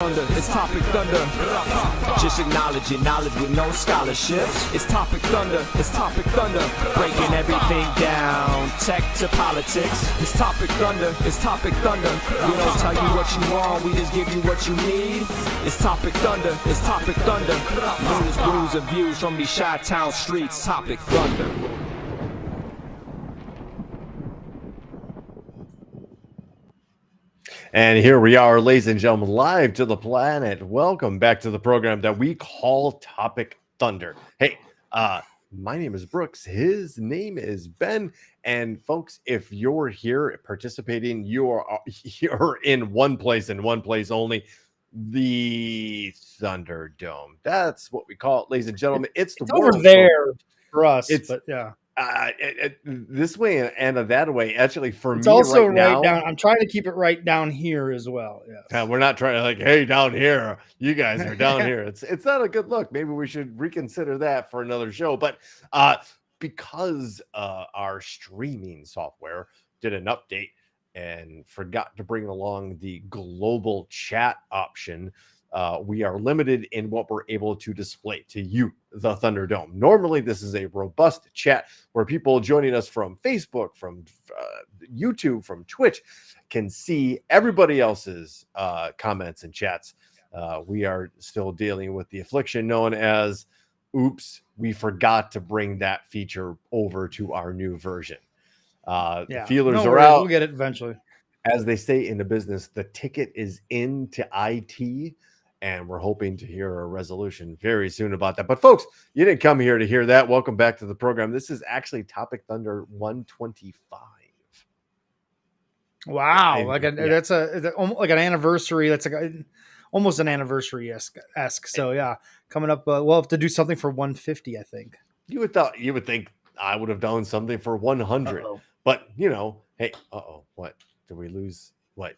Thunder, it's Topic Thunder. Just acknowledging knowledge with no scholarships. It's Topic Thunder, it's Topic Thunder. Breaking everything down, tech to politics. It's Topic Thunder, it's Topic Thunder. We don't tell you what you want, we just give you what you need. It's Topic Thunder, it's Topic Thunder. News, brews, and views from these Chi-Town streets. Topic Thunder. And here we are, ladies and gentlemen, live to the planet. Welcome back to the program that we call Topic Thunder. Hey, my name is Brooks. His name is Ben. And folks, if you're here participating, you're in one place and one place only, the Thunderdome. That's what we call it, ladies and gentlemen. It's over there for us. But yeah. This way and that way, actually, for it's me, also right now, down. I'm trying to keep it right down here as well. Yeah, we're not trying to like, hey, down here, you guys are down here. It's not a good look. Maybe we should reconsider that for another show. But because our streaming software did an update and forgot to bring along the global chat option, we are limited in what we're able to display to you, the Thunderdome. Normally, this is a robust chat where people joining us from Facebook, from YouTube, from Twitch can see everybody else's comments and chats. We are still dealing with the affliction known as, oops, we forgot to bring that feature over to our new version. The feelers are out. We'll get it eventually. As they say in the business, the ticket is into IT. And we're hoping to hear a resolution very soon about that. But folks, you didn't come here to hear that. Welcome back to the program. This is actually Topic Thunder 125. Wow, that's like an anniversary. That's almost an anniversary-esque. So yeah, coming up, we'll have to do something for 150. I think you would think I would have done something for 100. Uh-oh. But hey, what did we lose? What?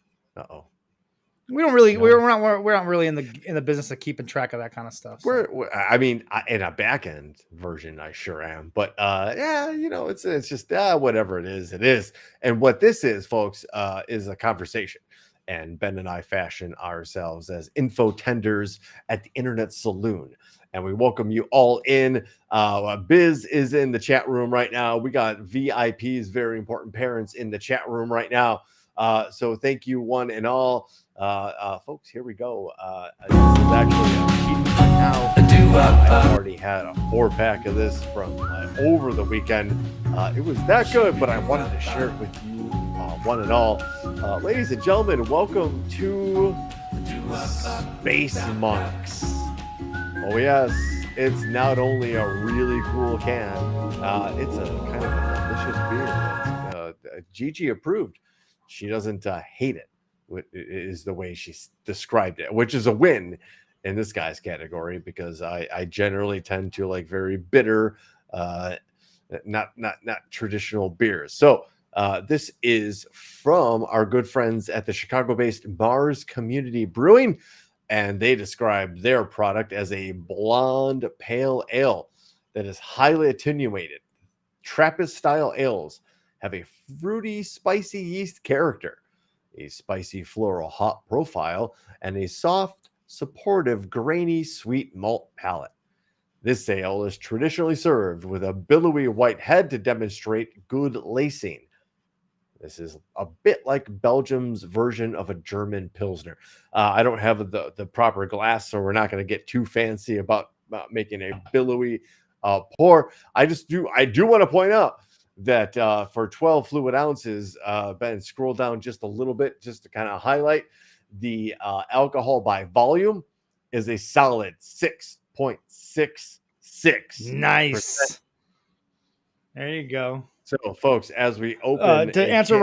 We don't really. No. We're not really in the business of keeping track of that kind of stuff. So. I mean, in a back end version, I sure am. But it's just whatever it is. And what this is, folks, is a conversation. And Ben and I fashion ourselves as info tenders at the Internet Saloon. And we welcome you all in. Biz is in the chat room right now. We got VIPs, very important parents, in the chat room right now. So thank you, one and all. Folks, here we go. This is actually a heat right now. I already had a 4-pack of this from over the weekend. It was that good, but I wanted to share it with you, one and all. Ladies and gentlemen, welcome to Space Monks. Oh yes, it's not only a really cool can, it's a kind of a delicious beer. That's Gigi approved. She doesn't hate it. Is the way she described it, which is a win in this guy's category, because I generally tend to like very bitter, not traditional beers. So this is from our good friends at the Chicago-based Mars Community Brewing, and they describe their product as a blonde pale ale that is highly attenuated. Trappist-style ales have a fruity, spicy yeast character, a spicy floral hop profile, and a soft, supportive, grainy, sweet malt palate. This ale is traditionally served with a billowy white head to demonstrate good lacing. This is a bit like Belgium's version of a German Pilsner. I don't have the proper glass, so we're not going to get too fancy about making a billowy pour. I do want to point out that for 12 fluid ounces, Ben, scroll down just a little bit just to kind of highlight the alcohol by volume is a solid 6.66. Nice. There you go. So, folks, as we open to answer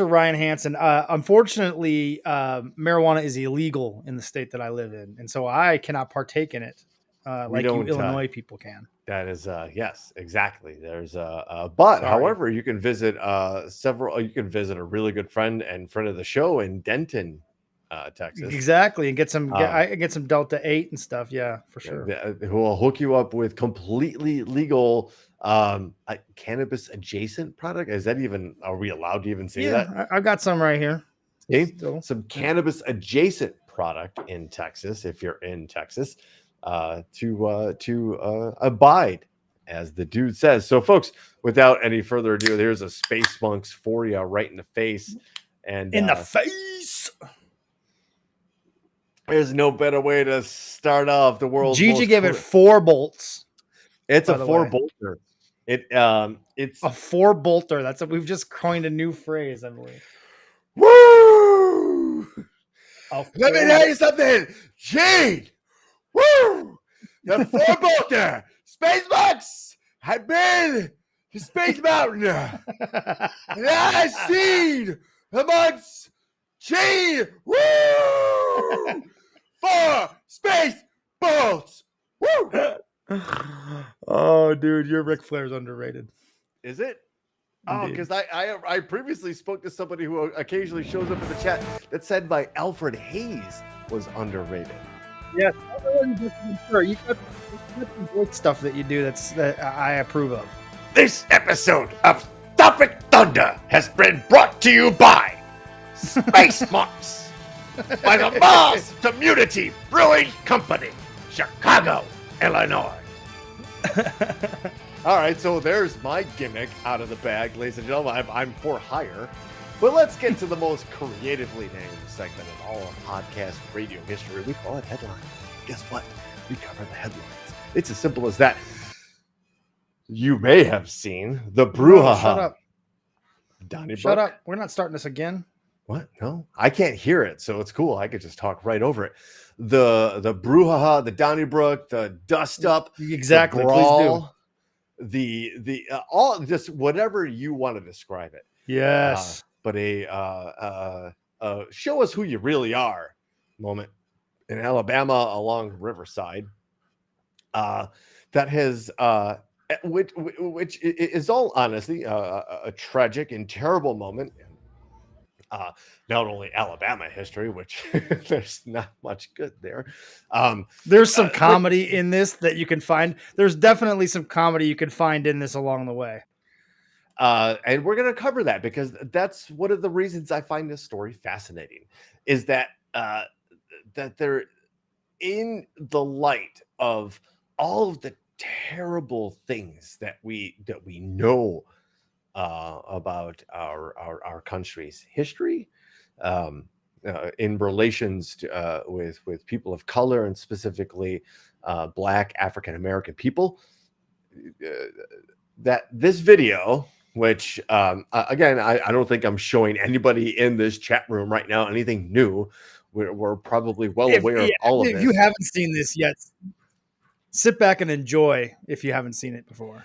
Ryan Hansen, unfortunately, marijuana is illegal in the state that I live in, and so I cannot partake in it like you Illinois people can. That is, yes, exactly. There's however, you can visit you can visit a really good friend and friend of the show in Denton, Texas. Exactly, and get some Delta 8 and stuff. Yeah, for sure. Who will hook you up with completely legal cannabis adjacent product? Is that even? Are we allowed to even say that? I've got some right here. Okay. Some cannabis adjacent product in Texas, if you're in Texas, to abide, as the dude says. So, folks, without any further ado, there's a Space Monks for you right in the face. And in the face. There's no better way to start off the world's Gigi gave it 4 bolts. It's a 4-bolter. It's a 4-bolter. That's we've just coined a new phrase, I believe. Woo! Let me tell you something, Gene. Woo! The 4-bolter Space Monks had been to Space Mountain, and I seen amongst Gene. Woo! 4 space bolts. Woo! Oh, dude, your Ric Flair's underrated. Is it? Oh, because I previously spoke to somebody who occasionally shows up in the chat that said my Alfred Hayes was underrated. Yes, sure. You got some good stuff that you do that I approve of. This episode of Topic Thunder has been brought to you by Space Monks by the Mars Community Brewing Company, Chicago, Illinois. All right, so there's my gimmick out of the bag, ladies and gentlemen. I'm for hire. But let's get to the most creatively named segment in all of podcast radio history. We call it Headline. Guess what? We cover the headlines. It's as simple as that. You may have seen the brouhaha. Shut up. Donnie Shut up. We're not starting this again. What? No, I can't hear it, so it's cool. I could just talk right over it. The brouhaha, the Donnybrook, the dust up, exactly. The brawl, please do. The all just whatever you want to describe it. Yes, but show us who you really are moment in Alabama along Riverside. That has which is all honestly a tragic and terrible moment. Not only Alabama history, which there's not much good there. There's some comedy in this that you can find. There's definitely some comedy you can find in this along the way. And we're going to cover that because that's one of the reasons I find this story fascinating is that that they're in the light of all of the terrible things that we know about our country's history in relations to, with people of color and specifically Black African American people. That this video, which again, I don't think I'm showing anybody in this chat room right now anything new. We're probably well aware of all of this. If you haven't seen this yet, sit back and enjoy if you haven't seen it before.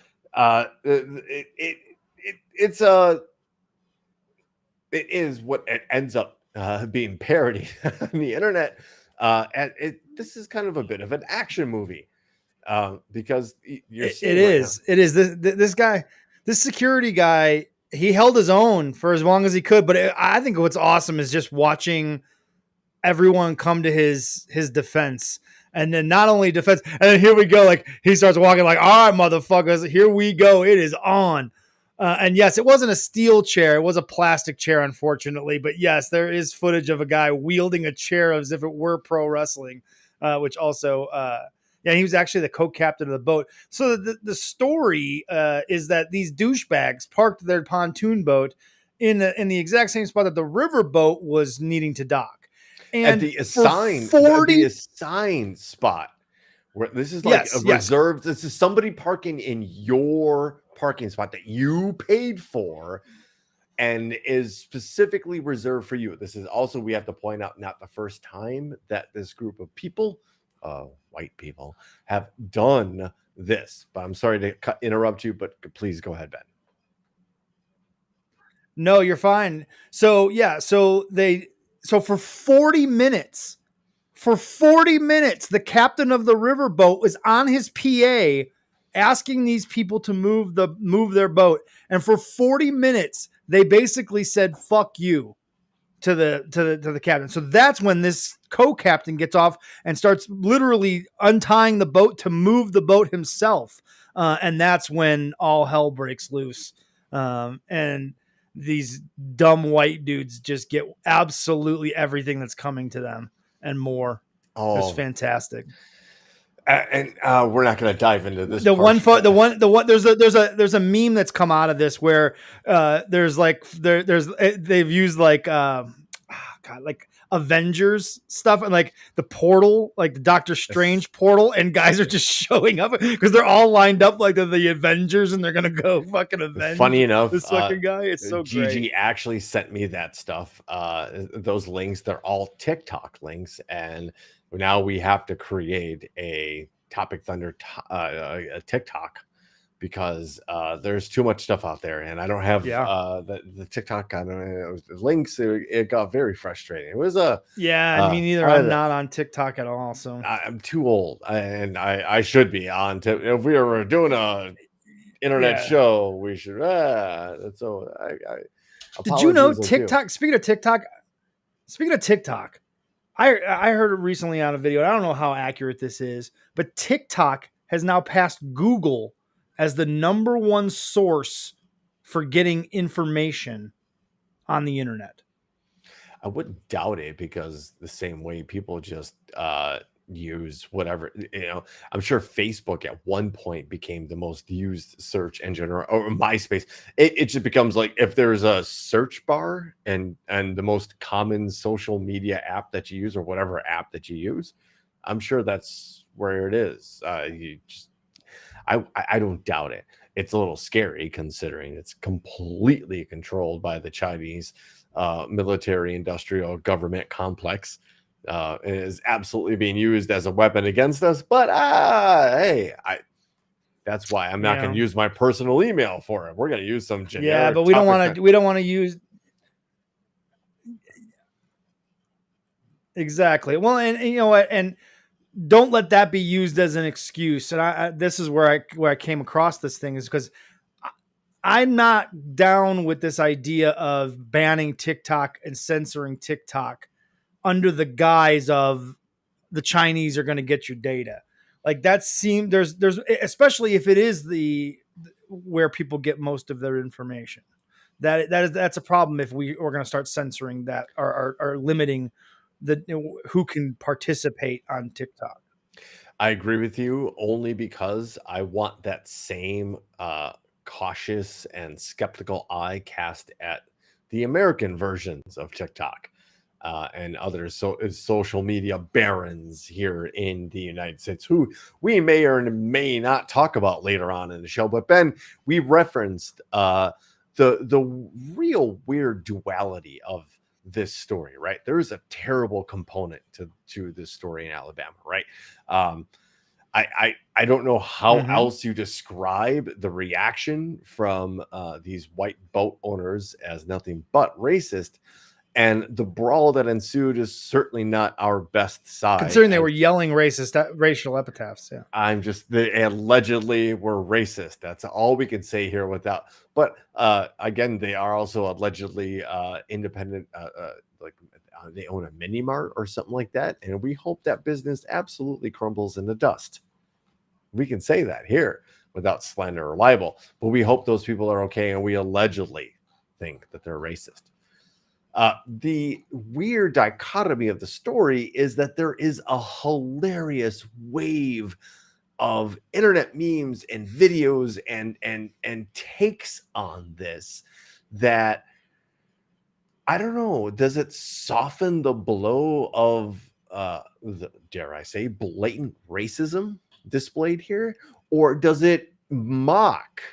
It is what it ends up being parodied on the internet. This is kind of a bit of an action movie because it is. This guy, this security guy, he held his own for as long as he could. But I think what's awesome is just watching everyone come to his defense. And then not only defense, and then here we go. Like he starts walking like, all right, motherfuckers, here we go. It is on. And yes, it wasn't a steel chair. It was a plastic chair, unfortunately. But yes, there is footage of a guy wielding a chair as if it were pro wrestling, which also, he was actually the co-captain of the boat. So the story is that these douchebags parked their pontoon boat in the exact same spot that the river boat was needing to dock. And at the assigned spot where this is like reserved. This is somebody parking in your parking spot that you paid for and is specifically reserved for you. This is also, we have to point out, not the first time that this group of people, white people, have done this. But I'm sorry to interrupt you, but please go ahead, Ben. No, you're fine. So for 40 minutes, the captain of the riverboat was on his PA asking these people to move their boat. And for 40 minutes, they basically said, fuck you to the captain. So that's when this co-captain gets off and starts literally untying the boat to move the boat himself. And that's when all hell breaks loose. And these dumb white dudes just get absolutely everything that's coming to them and more. It's fantastic. And we're not going to dive into this. There's a meme that's come out of this where they've used like Avengers stuff and like the portal, like the Doctor Strange portal, and guys are just showing up because they're all lined up like they're the Avengers and they're gonna go fucking avenge. Funny enough, this fucking guy. It's so Gigi great. actually sent me that stuff. Those links, they're all TikTok links, and now we have to create a Topic Thunder a TikTok because there's too much stuff out there, and I don't have the TikTok. I don't know the links. It got very frustrating. It was me neither. I'm not on TikTok at all, so I'm too old, and I should be on. If we were doing a internet show, we should. So I did you know TikTok? Speaking of TikTok, I heard it recently on a video. I don't know how accurate this is, but TikTok has now passed Google as the number one source for getting information on the internet. I wouldn't doubt it because the same way people just use whatever, I'm sure Facebook at one point became the most used search engine or MySpace. It just becomes like if there's a search bar and the most common social media app that you use or whatever app that you use, I'm sure that's where it is. I don't doubt it. It's a little scary considering it's completely controlled by the Chinese military industrial government complex. And is absolutely being used as a weapon against us. But hey, that's why I'm not going to use my personal email for it. We're going to use some generic. Yeah, but we don't want to use. Exactly. Well, and you know what, and don't let that be used as an excuse. And this is where I came across this thing is because I'm not down with this idea of banning TikTok and censoring TikTok under the guise of the Chinese are going to get your data. Like that seems there's especially if it is where people get most of their information. That's a problem if we're going to start censoring that or limiting who can participate on TikTok. I agree with you only because I want that same cautious and skeptical eye cast at the American versions of TikTok and other social media barons here in the United States, who we may or may not talk about later on in the show. But Ben, we referenced the real weird duality of this story, right? There's a terrible component to this story in Alabama, right? I don't know how else you describe the reaction from these white boat owners as nothing but racist. And the brawl that ensued is certainly not our best side. Considering they were yelling racial epithets. Yeah. They allegedly were racist. That's all we can say here without. But again, they are also allegedly independent. Like they own a mini mart or something like that. And we hope that business absolutely crumbles in the dust. We can say that here without slander or libel. But we hope those people are okay. And we allegedly think that they're racist. The weird dichotomy of the story is that there is a hilarious wave of internet memes and videos and takes on this that I don't know. Does it soften the blow of dare I say blatant racism displayed here, or does it mock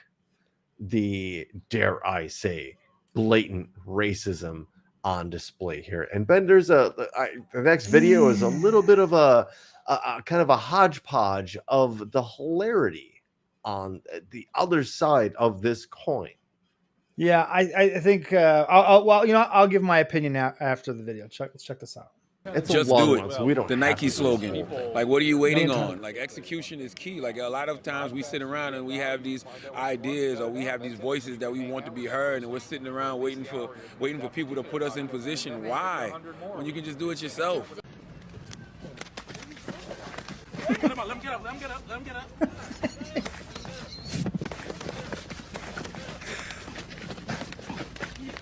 the dare I say blatant racism on display here? And Ben, there's the next video is a little bit of a kind of a hodgepodge of the hilarity on the other side of this coin. Yeah, I think I'll give my opinion now after the video. Let's check this out. It's just a long do it. one, so we don't. The Nike slogan. Like, what are you waiting on? Like, execution is key. Like, a lot of times we sit around and we have these ideas or we have these voices that we want to be heard, and we're sitting around waiting for people to put us in position. Why? When you can just do it yourself. Let him get up.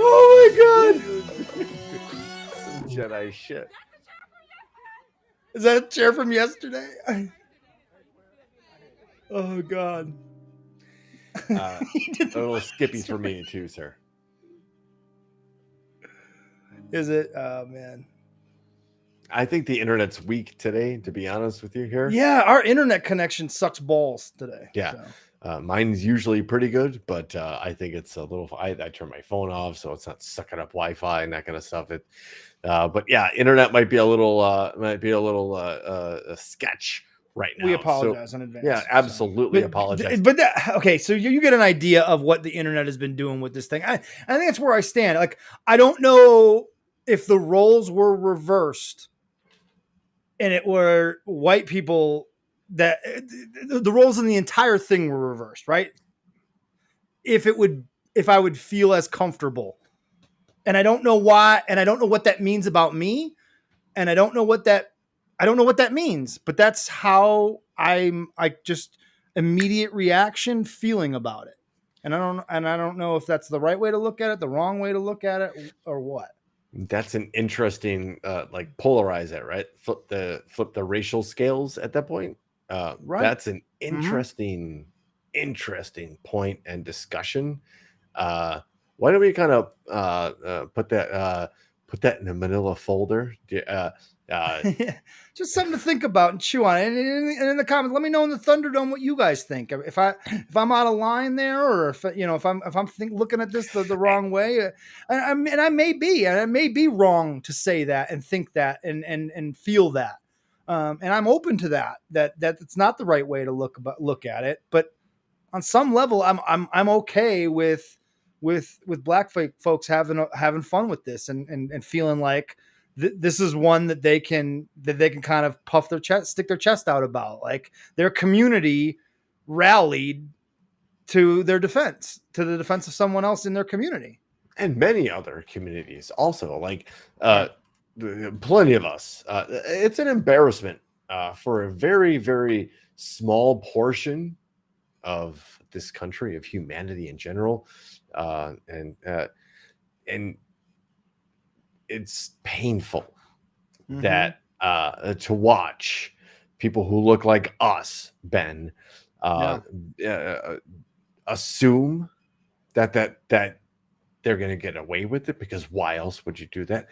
Oh my god! Some Jedi shit. Is that a chair from yesterday? Oh god! A little skippy for me too, sir. Is it? Oh man! I think the internet's weak today, to be honest with you here. Yeah, our internet connection sucks balls today. Yeah. So. Mine's usually pretty good, but I think it's a little. I turn my phone off so it's not sucking up Wi-Fi and that kind of stuff. But yeah, internet might be a little a sketch right now. We apologize in advance. Yeah, absolutely apologize. But okay, so you get an idea of what the internet has been doing with this thing. I think that's where I stand. Like, I don't know if the roles were reversed and it were white people that the roles in the entire thing were reversed, right? If I would feel as comfortable. And I don't know why, and I don't know what that means about me, and I don't know what that means, but that's how I just immediate reaction feeling about it. And I don't know if that's the right way to look at it, the wrong way to look at it, or what. That's an interesting like polarize it, right? Flip the racial scales at that point. Right. That's an interesting point and discussion. Why don't we kind of put that in a manila folder? Just something to think about and chew on. And in the comments, let me know in the Thunderdome what you guys think. If I'm out of line there, or if I'm looking at this the wrong way, and I may be wrong to say that and think that and feel that, and I'm open to that it's not the right way to look at it. But on some level, I'm okay with black folks having fun with this and feeling like this is one that they can kind of puff their chest, stick their chest out about. Like, their community rallied to the defense of someone else in their community, and many other communities also. Like, plenty of us. It's an embarrassment for a very, very small portion of this country, of humanity in general, and it's painful that to watch people who look like us, Ben, assume that they're going to get away with it, because why else would you do that?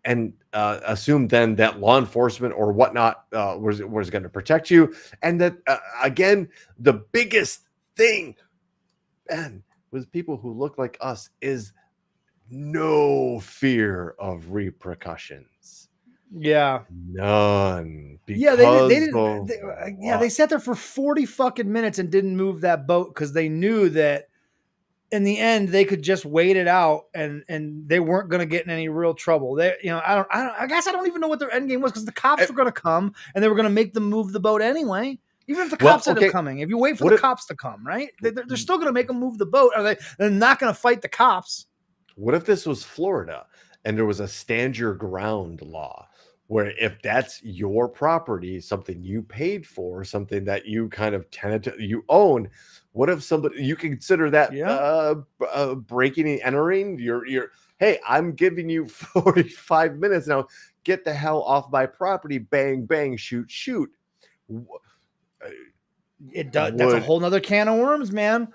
And assume then that law enforcement or whatnot was going to protect you, and that again, the biggest thing, Ben, with people who look like us is no fear of repercussions. Yeah, none. Yeah, they sat there for 40 fucking minutes and didn't move that boat because they knew that in the end they could just wait it out and they weren't going to get in any real trouble. I guess I don't even know what their end game was, because the cops were going to come and they were going to make them move the boat anyway. Even if the cops end up coming, if you wait for the cops to come, right? They're still going to make them move the boat. They're not going to fight the cops. What if this was Florida and there was a stand your ground law, where if that's your property, something you paid for, something that you kind of you own, what if you consider that breaking and entering? Hey, I'm giving you 45 minutes now. Get the hell off my property. Bang, bang, shoot, shoot. It does. That's a whole nother can of worms, man.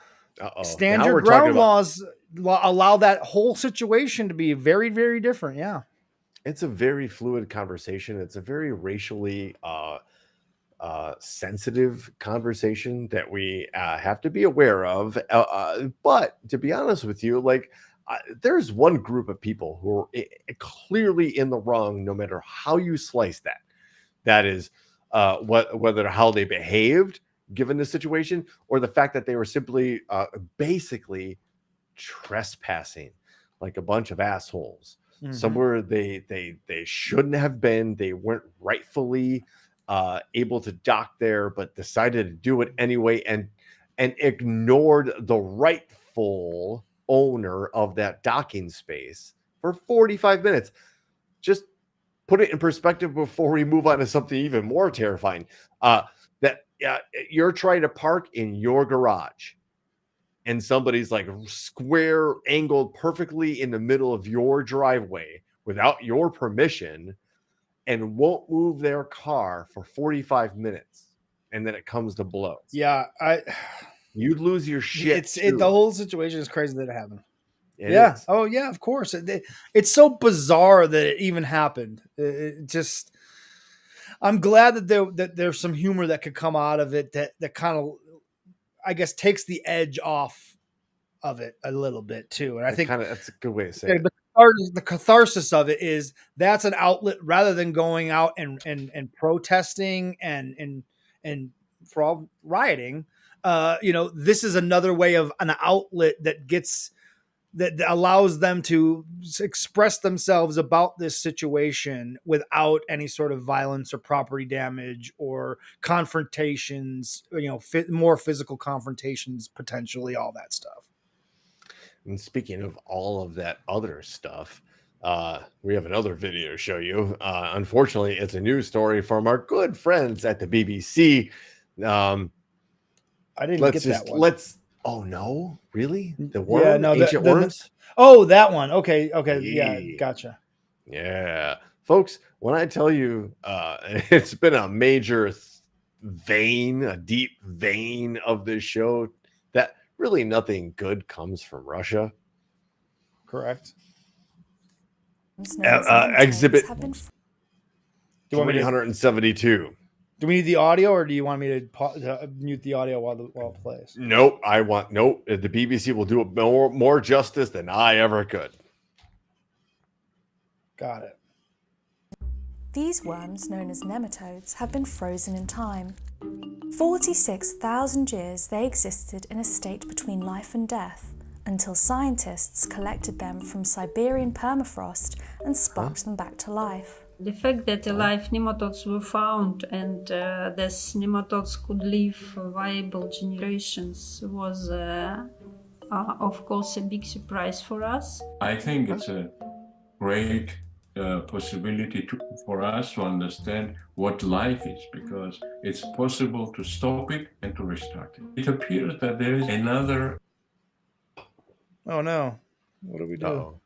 Stand now your ground laws allow that whole situation to be very, very different. Yeah. It's a very fluid conversation. It's a very racially sensitive conversation that we have to be aware of. But to be honest with you, like, there's one group of people who are clearly in the wrong, no matter how you slice that. That is whether how they behaved given the situation, or the fact that they were simply basically trespassing like a bunch of assholes. Somewhere they shouldn't have been. They weren't rightfully able to dock there, but decided to do it anyway, and ignored the rightful owner of that docking space for 45 minutes. Just put it in perspective before we move on to something even more terrifying. That you're trying to park in your garage, and somebody's like square angled perfectly in the middle of your driveway without your permission and won't move their car for 45 minutes, and then it comes to blows. Yeah, You'd lose your shit. The whole situation is crazy that it happened. It yeah. is. Oh yeah, of course. It's so bizarre that it even happened. It just, I'm glad that there's some humor that could come out of it that kind of, I guess, takes the edge off of it a little bit too. And I think that's a good way to say it. The catharsis of it is that's an outlet rather than going out and protesting and for all rioting. This is another way of an outlet that allows them to express themselves about this situation without any sort of violence or property damage or confrontations, more physical confrontations, potentially, all that stuff. And speaking of all of that other stuff, we have another video to show you. Unfortunately, it's a news story from our good friends at the BBC. I didn't get that one. Oh no, really? The worm? Yeah, Ancient worms? That one. Okay. Yeah, gotcha. Yeah. Folks, when I tell you it's been a major a deep vein of this show, that really nothing good comes from Russia. Correct. Exhibit 372. Do we need the audio, or do you want me to mute the audio while it plays? Nope. The BBC will do it more justice than I ever could. Got it. These worms, known as nematodes, have been frozen in time. 46,000 years they existed in a state between life and death, until scientists collected them from Siberian permafrost and sparked them back to life. The fact that alive nematodes were found and these nematodes could live for viable generations was, of course, a big surprise for us. I think it's a great possibility for us to understand what life is, because it's possible to stop it and to restart it. It appears that there is another... Oh no, what do we do? Uh-oh.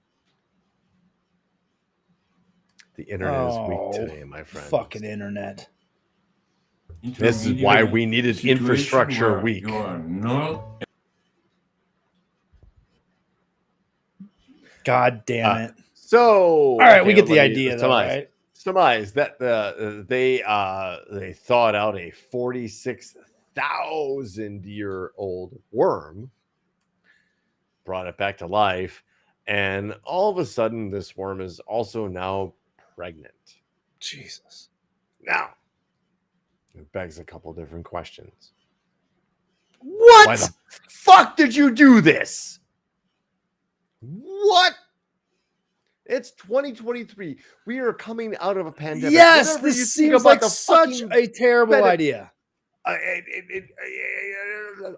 The internet is weak today, my friend. Fucking internet. This is why we needed infrastructure week. You are not... God damn it. So, all right, we get the idea, though, right? Surmise that they thawed out a 46,000-year-old worm, brought it back to life, and all of a sudden, this worm is also now pregnant. Jesus. Now, it begs a couple different questions. What? Why the fuck did you do this? What? It's 2023. We are coming out of a pandemic. Yes, Whenever this seems like such a terrible idea.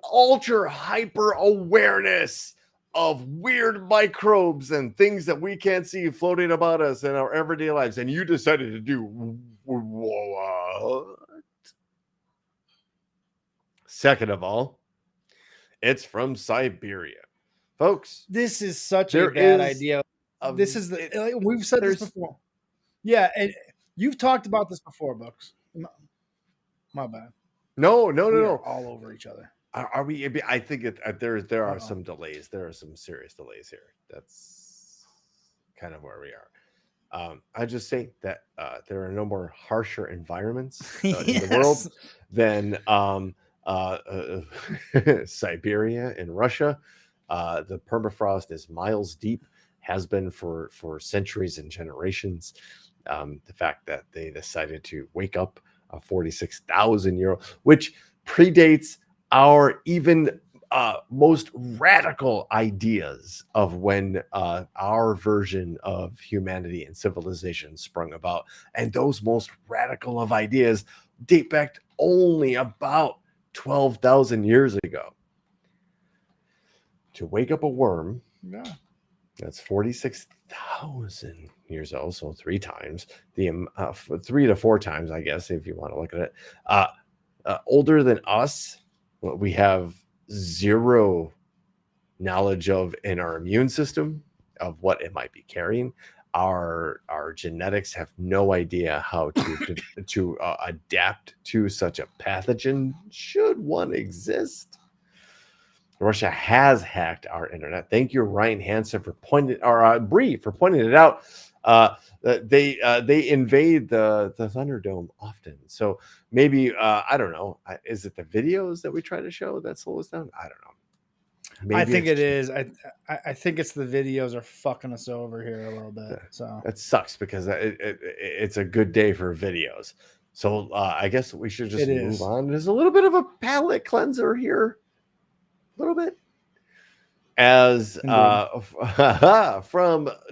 Ultra hyper awareness of weird microbes and things that we can't see floating about us in our everyday lives, and you decided to do what? Second of all, it's from Siberia, folks. This is such a bad idea. We've said this before. Yeah, and you've talked about this before, Bucks. My bad. No. All over each other. Are we? I think there are some delays. There are some serious delays here. That's kind of where we are. I just say that there are no more harsher environments in the world than Siberia in Russia. The permafrost is miles deep, has been for centuries and generations. The fact that they decided to wake up a 46,000-year-old, which predates our even most radical ideas of when our version of humanity and civilization sprung about. And those most radical of ideas date back only about 12,000 years ago. To wake up a worm, that's 46,000 years old, so 3 times, 3 to 4 times, I guess, if you want to look at it, older than us. We have 0 knowledge of in our immune system of what it might be carrying. Our genetics have no idea how to adapt to such a pathogen should one exist. Russia has hacked our internet. Thank you, Ryan Hansen, for pointing, or Bree for pointing it out. They invade the Thunderdome often. So maybe I don't know. Is it the videos that we try to show that slow us down? I don't know. Maybe I think it is. I think it's the videos are fucking us over here a little bit. So that sucks because it's a good day for videos. So I guess we should just move on. There's a little bit of a palate cleanser here. A little bit. As from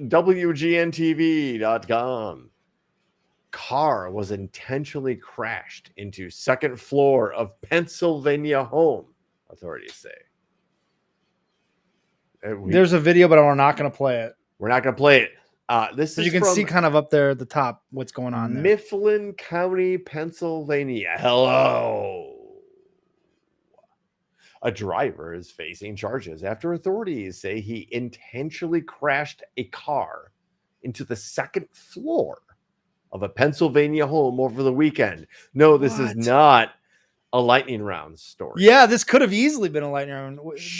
WGNTV.com, car was intentionally crashed into second floor of Pennsylvania home, authorities say. There's a video, but we're not going to play it. We're not going to play it. This is you can see kind of up there at the top what's going on there. Mifflin County, Pennsylvania. Hello. A driver is facing charges after authorities say he intentionally crashed a car into the second floor of a Pennsylvania home over the weekend. No, this is not a lightning round story. Yeah, this could have easily been a lightning round.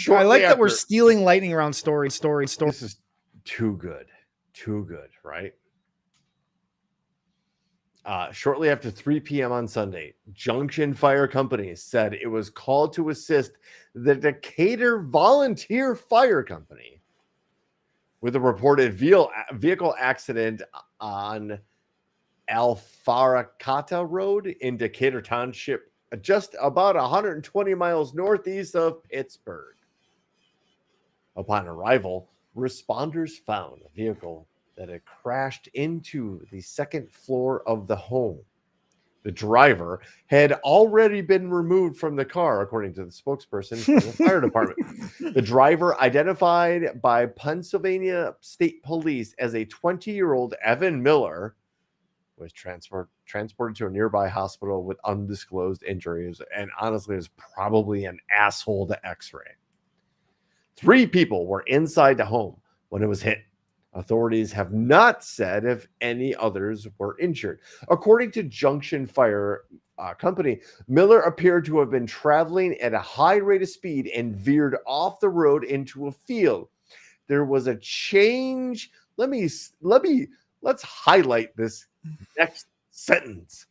I like that we're stealing lightning round stories. This is too good. Too good, right? Shortly after 3 p.m. on Sunday, Junction Fire Company said it was called to assist the Decatur Volunteer Fire Company with a reported vehicle accident on Alfaracata Road in Decatur Township, just about 120 miles northeast of Pittsburgh. Upon arrival, responders found a vehicle that had crashed into the second floor of the home. The driver had already been removed from the car, according to the spokesperson for the fire department. The driver, identified by Pennsylvania State Police as a 20-year-old Evan Miller, was transported to a nearby hospital with undisclosed injuries, and honestly is probably an asshole to x-ray. 3 people were inside the home when it was hit. Authorities have not said if any others were injured. According to Junction Fire Company, Miller appeared to have been traveling at a high rate of speed and veered off the road into a field. There was a change. Let's highlight this next sentence.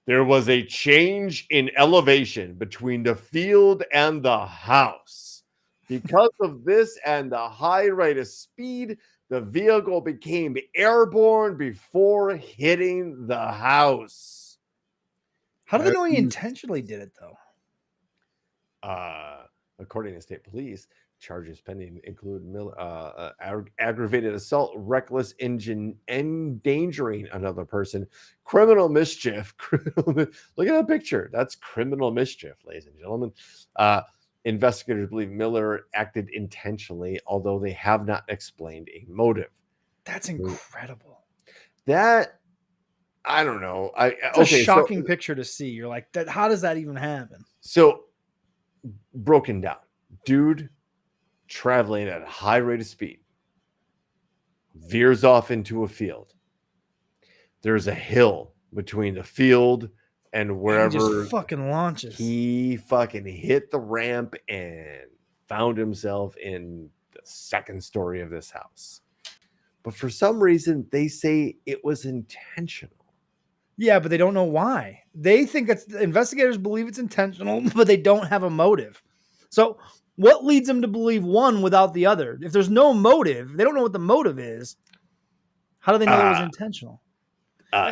There was a change in elevation between the field and the house. Because of this and the high rate of speed, the vehicle became airborne before hitting the house. How do they know he intentionally did it, though? According to state police, charges pending include aggravated assault, reckless endangering another person, criminal mischief. Look at that picture. That's criminal mischief, ladies and gentlemen. Investigators believe Miller acted intentionally, although they have not explained a motive. That's incredible. That, I don't know. It's a shocking picture to see. You're like, that. How does that even happen? So, broken down. Dude traveling at a high rate of speed veers off into a field. There's a hill between the field and wherever he just fucking launches. He fucking hit the ramp and found himself in the second story of this house. But for some reason, they say it was intentional. Yeah, but they don't know why. They think investigators believe it's intentional, but they don't have a motive. So what leads them to believe one without the other? If there's no motive, they don't know what the motive is. How do they know it was intentional?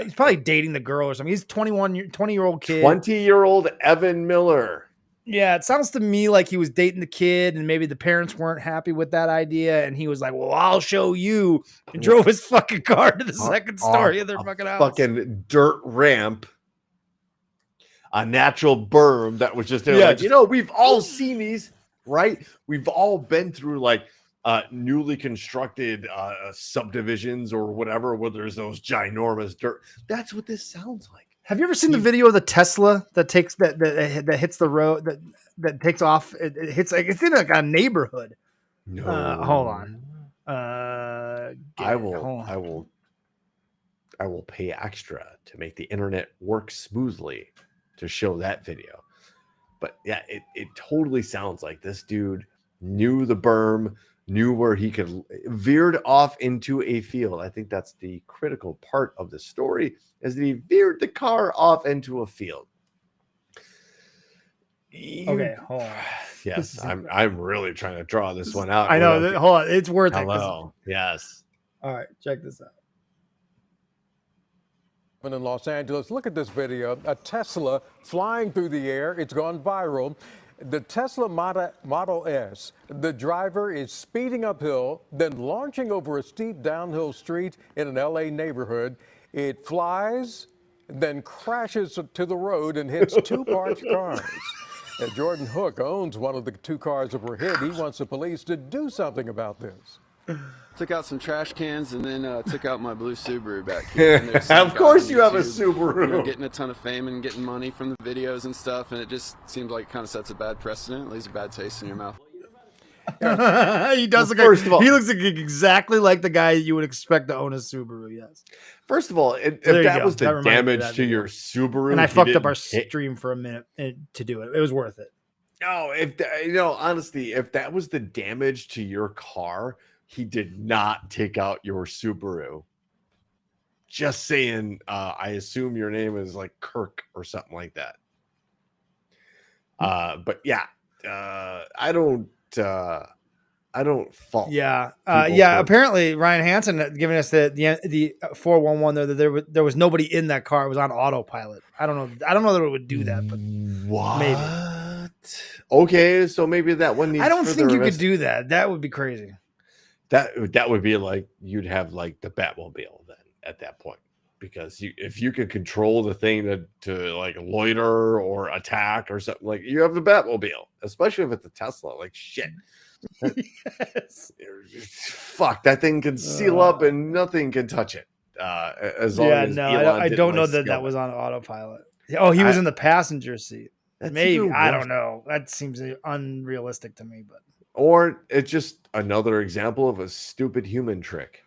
He's probably dating the girl or something. He's 20-year-old kid. 20-year-old Evan Miller. Yeah, it sounds to me like he was dating the kid and maybe the parents weren't happy with that idea. And he was like, well, I'll show you. And drove his fucking car to the second story of their fucking house. Fucking dirt ramp. A natural berm that was just there. Yeah, like, we've all seen these, right? We've all been through newly constructed subdivisions or whatever, where there's those ginormous dirt. That's what this sounds like. Have you ever seen the video of the Tesla that takes that hits the road that takes off? It hits it's in like a neighborhood. No, Hold on. I will pay extra to make the internet work smoothly to show that video. But yeah, it totally sounds like this dude knew the berm, knew where he could, veered off into a field. I think that's the critical part of the story, is that he veered the car off into a field. Okay, hold on. Yes, I'm really trying to draw this one out. I know. Hold on, it's worth it. Hello. Yes. All right, check this out. In Los Angeles, look at this video. A Tesla flying through the air. It's gone viral. The Tesla Model S. The driver is speeding uphill, then launching over a steep downhill street in an LA neighborhood. It flies, then crashes to the road and hits two parked cars. Jordan Hook owns one of the two cars that were hit. He wants the police to do something about this. Took out some trash cans and then took out my blue Subaru back here. And of course you have a Subaru. You know, getting a ton of fame and getting money from the videos and stuff, and it just seems like it kind of sets a bad precedent, leaves a bad taste in your mouth. He does look first of all, he looks exactly like the guy you would expect to own a Subaru. Yes. First of all, if that was the damage to your Subaru, and I fucked up our stream for a minute to do it. It was worth it. No, honestly, if that was the damage to your car, he did not take out your Subaru. Just saying, I assume your name is like Kirk or something like that. But yeah, I don't fault. Yeah, apparently Ryan Hansen giving us the 411 there was nobody in that car. It was on autopilot. I don't know that it would do that, but what? Maybe. Okay, so maybe that one needs. I don't think you could do that. That would be crazy. That would be like you'd have like the Batmobile then at that point, because if you could control the thing to like loiter or attack or something, like you have the Batmobile, especially if it's a Tesla. Like shit, fuck, that thing can seal up and nothing can touch it. As long as I don't know that was on autopilot. Oh, he was in the passenger seat. Maybe I don't know. That seems unrealistic to me, but. Or it's just another example of a stupid human trick.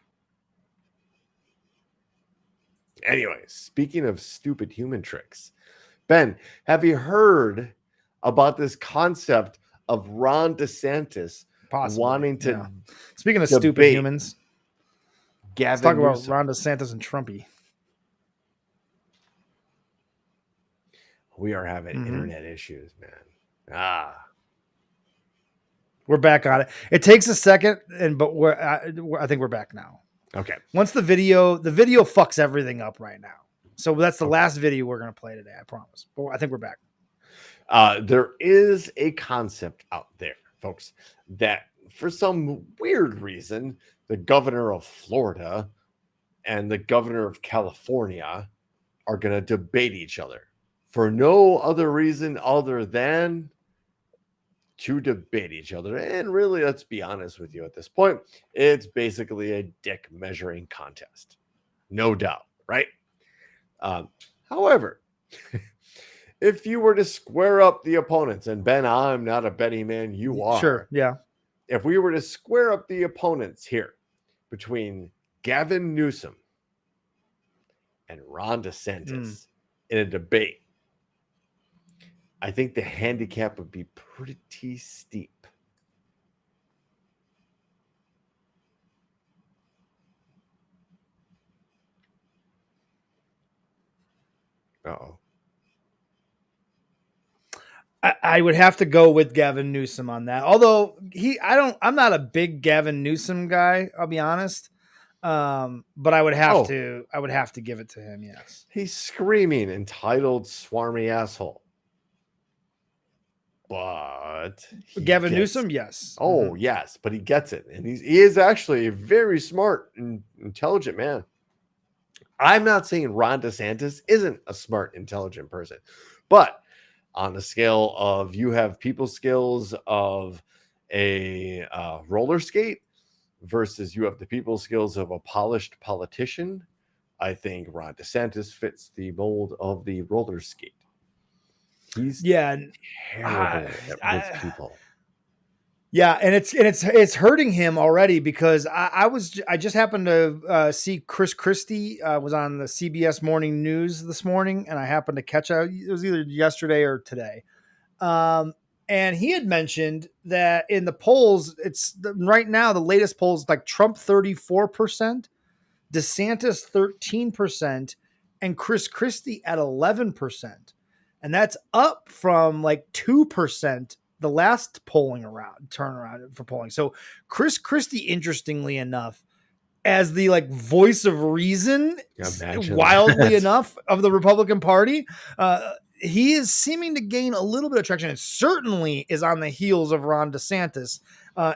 Anyway, speaking of stupid human tricks, Ben, have you heard about this concept of Ron DeSantis wanting to? Yeah. Speaking of stupid humans, let's talk about Ron DeSantis and Trumpy. We are having internet issues, man. We're back on it. It takes a second, but I think we're back now. Okay. Once the video fucks everything up right now. So that's the last video we're going to play today, I promise. But I think we're back. There is a concept out there, folks, that for some weird reason, the governor of Florida and the governor of California are going to debate each other for no other reason other than to debate each other. And really, let's be honest with you at this point, it's basically a dick measuring contest. No doubt, right? However, if you were to square up the opponents, and Ben, I'm not a betting man, you are. Sure, yeah. If we were to square up the opponents here between Gavin Newsom and Ron DeSantis in a debate, I think the handicap would be pretty steep. Uh-oh. I would have to go with Gavin Newsom on that. Although I'm not a big Gavin Newsom guy, I'll be honest. But I would have to give it to him, yes. He's screaming entitled swarmy asshole. But Gavin Newsom, yes. Oh, yes, but he gets it. And he is actually a very smart and intelligent man. I'm not saying Ron DeSantis isn't a smart, intelligent person, but on the scale of you have people skills of a roller skate versus you have the people skills of a polished politician, I think Ron DeSantis fits the mold of the roller skate. He's terrible with people. Yeah, and it's hurting him already because I just happened to see Chris Christie was on the CBS Morning News this morning, and I happened to catch it. It was either yesterday or today, and he had mentioned that in the polls, right now the latest polls like Trump 34%, DeSantis 13%, and Chris Christie at 11%, and that's up from like 2% the last turnaround for polling. So Chris Christie, interestingly enough, as the like voice of reason, wildly enough, of the Republican Party, he is seeming to gain a little bit of traction. It certainly is on the heels of Ron DeSantis.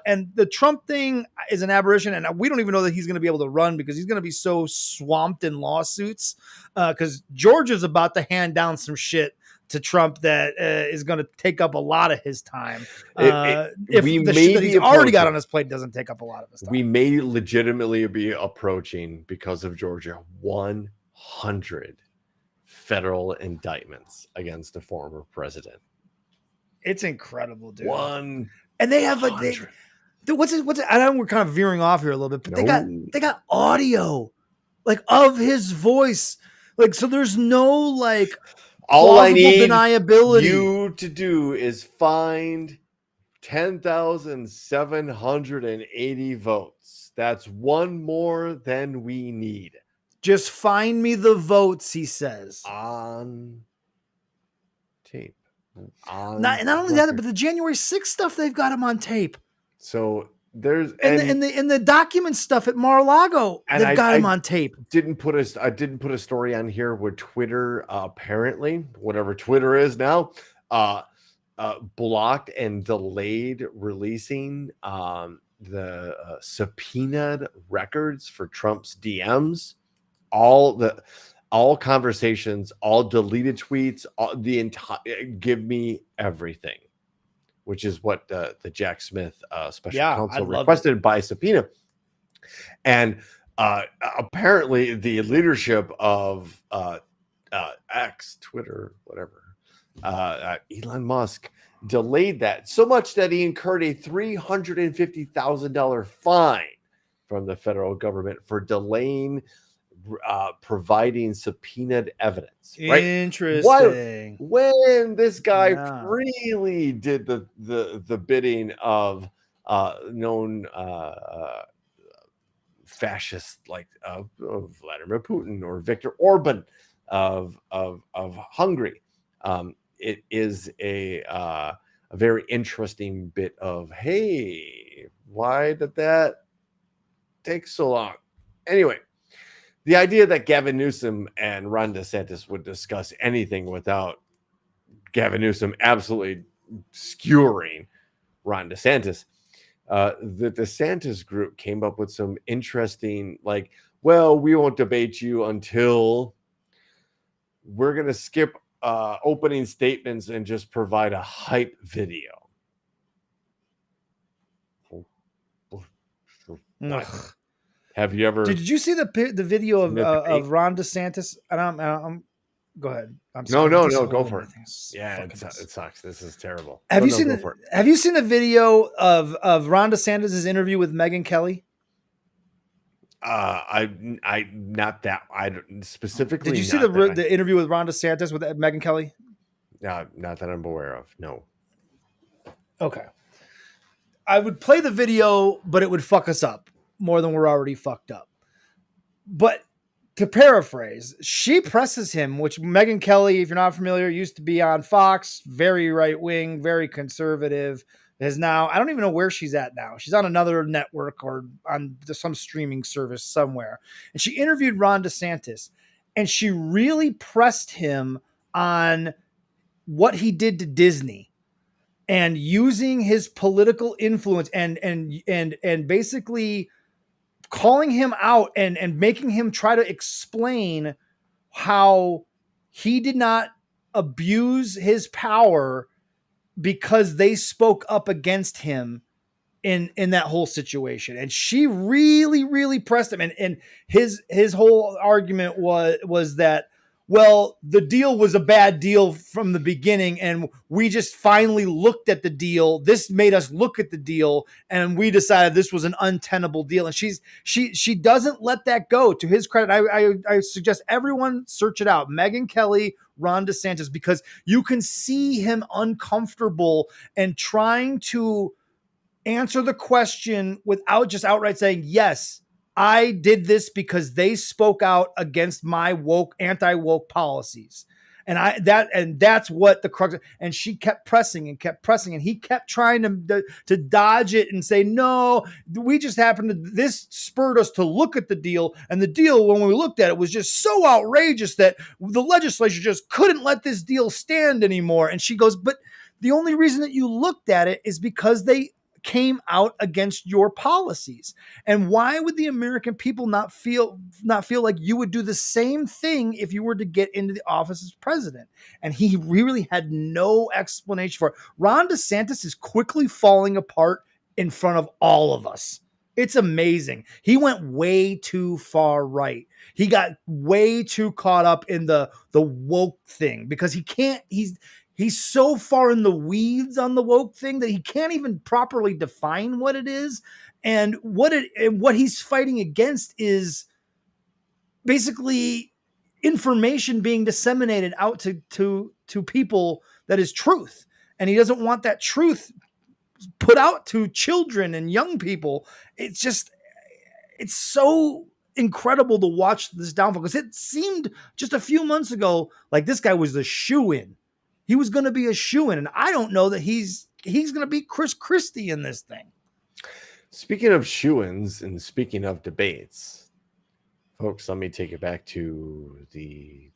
And the Trump thing is an aberration, and we don't even know that he's going to be able to run because he's going to be so swamped in lawsuits. Because Georgia's about to hand down some shit to Trump that is going to take up a lot of his time. If the shit that he's already got on his plate doesn't take up a lot of his time. We may legitimately be approaching, because of Georgia, 100 federal indictments against a former president. It's incredible, dude. And they have like what's it? I know we're kind of veering off here a little bit, but they got audio like of his voice. Like, so there's no like all I need deniability. You to do is find 10,780 votes. That's one more than we need. Just find me the votes, he says. On tape. Not only that, but the January 6th stuff, they've got him on tape. So there's and the document stuff at Mar-a-Lago, they've got him on tape. I didn't put a story on here where Twitter apparently, whatever Twitter is now, blocked and delayed releasing the subpoenaed records for Trump's DMs, all conversations, all deleted tweets, the entire give me everything, which is what the Jack Smith special counsel requested by subpoena. And apparently the leadership of X, Twitter, whatever, Elon Musk delayed that so much that he incurred a $350,000 fine from the federal government for delaying providing subpoenaed evidence. Right? Interesting. When this guy really did the bidding of known fascists like Vladimir Putin or Viktor Orban of Hungary, it is a very interesting bit of, hey, why did that take so long? Anyway, the idea that Gavin Newsom and Ron DeSantis would discuss anything without Gavin Newsom absolutely skewering Ron DeSantis, the DeSantis group came up with some interesting, like, well, we won't debate you until we're going to skip opening statements and just provide a hype video. Have you ever? Did you see the video of Ron DeSantis? Go ahead. I'm sorry. No, go for it. It sucks. This is terrible. Have you seen the video of Ron DeSantis' interview with Megyn Kelly? I specifically. Did you see the interview with Ron DeSantis with Megyn Kelly? Not that I'm aware of. No. Okay. I would play the video, but it would fuck us up more than we're already fucked up. But to paraphrase, she presses him, which Megyn Kelly, if you're not familiar, used to be on Fox, very right wing, very conservative. Is now, I don't even know where she's at now. She's on another network or on some streaming service somewhere. And she interviewed Ron DeSantis, and she really pressed him on what he did to Disney and using his political influence and basically calling him out and making him try to explain how he did not abuse his power because they spoke up against him in that whole situation. And she really, really pressed him. And his whole argument was that, well, the deal was a bad deal from the beginning, and we just finally looked at the deal. This made us look at the deal, and we decided this was an untenable deal. And she doesn't let that go. To his credit, I suggest everyone search it out. Megyn Kelly, Ron DeSantis, because you can see him uncomfortable and trying to answer the question without just outright saying, yes, I did this because they spoke out against my anti-woke policies. And that's what the crux. And she kept pressing, and he kept trying to dodge it and say, no, we just happened to, this spurred us to look at the deal. And the deal, when we looked at it, was just so outrageous that the legislature just couldn't let this deal stand anymore. And she goes, but the only reason that you looked at it is because they came out against your policies. And why would the American people not feel like you would do the same thing if you were to get into the office as president? And he really had no explanation for it. Ron DeSantis is quickly falling apart in front of all of us. It's amazing. He went way too far right. He got way too caught up in the woke thing because he's so far in the weeds on the woke thing that he can't even properly define what it is. And what he's fighting against is basically information being disseminated out to people that is truth. And he doesn't want that truth put out to children and young people. It's so incredible to watch this downfall, because it seemed just a few months ago like this guy was the shoo-in. He was going to be a shoo-in, and I don't know that he's going to beat Chris Christie in this thing. Speaking of shoo-ins and speaking of debates, folks, let me take it back to the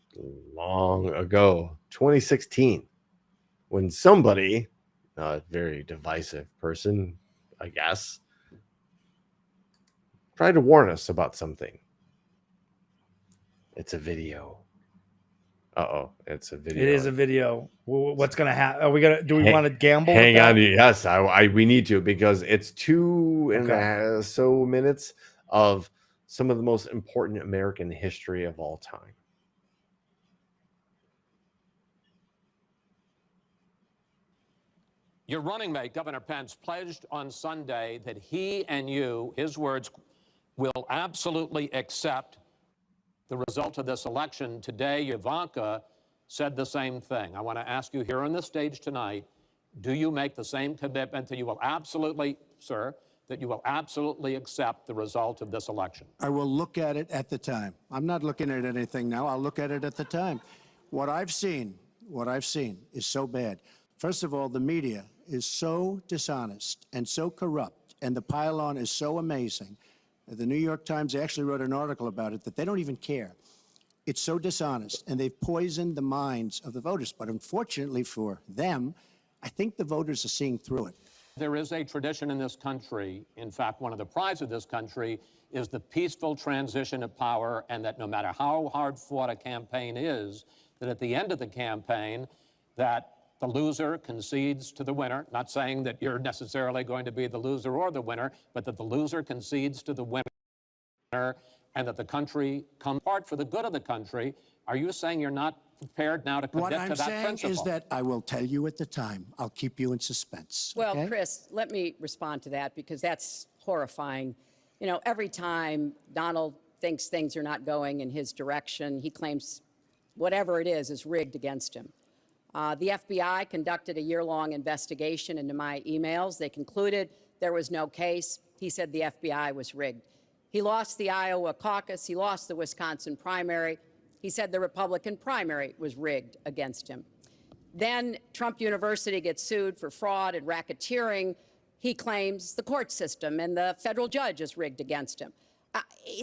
long ago, 2016, when somebody, a very divisive person, I guess, tried to warn us about something. It's a video. It's a video. It is a video. What's going to happen? Are we going to, do we want to gamble? Hang on. Yes, we need to, because it's 2.5 so minutes of some of the most important American history of all time. Your running mate, Governor Pence, pledged on Sunday that he and you, his words, will absolutely accept the result of this election. Today, Ivanka said the same thing. I want to ask you here on the stage tonight, do you make the same commitment that you will absolutely, sir, that you will absolutely accept the result of this election? I will look at it at the time. I'm not looking at anything now. I'll look at it at the time. What I've seen is so bad. First of all, the media is so dishonest and so corrupt, and the pile-on is so amazing. The New York Times actually wrote an article about it, that they don't even care. It's so dishonest, and they've poisoned the minds of the voters. But unfortunately for them, I think the voters are seeing through it. There is a tradition in this country, in fact, one of the prides of this country is the peaceful transition of power, and that no matter how hard fought a campaign is, that at the end of the campaign, that the loser concedes to the winner. Not saying that you're necessarily going to be the loser or the winner, but that the loser concedes to the winner, and that the country comes apart for the good of the country. Are you saying you're not prepared now to commit to that principle? What I'm saying is that I will tell you at the time. I'll keep you in suspense. Well, okay? Chris, let me respond to that, because that's horrifying. You know, every time Donald thinks things are not going in his direction, he claims whatever it is rigged against him. The FBI conducted a year-long investigation into my emails. They concluded there was no case. He said the FBI was rigged. He lost the Iowa caucus. He lost the Wisconsin primary. He said the Republican primary was rigged against him. Then Trump University gets sued for fraud and racketeering. He claims the court system and the federal judge is rigged against him.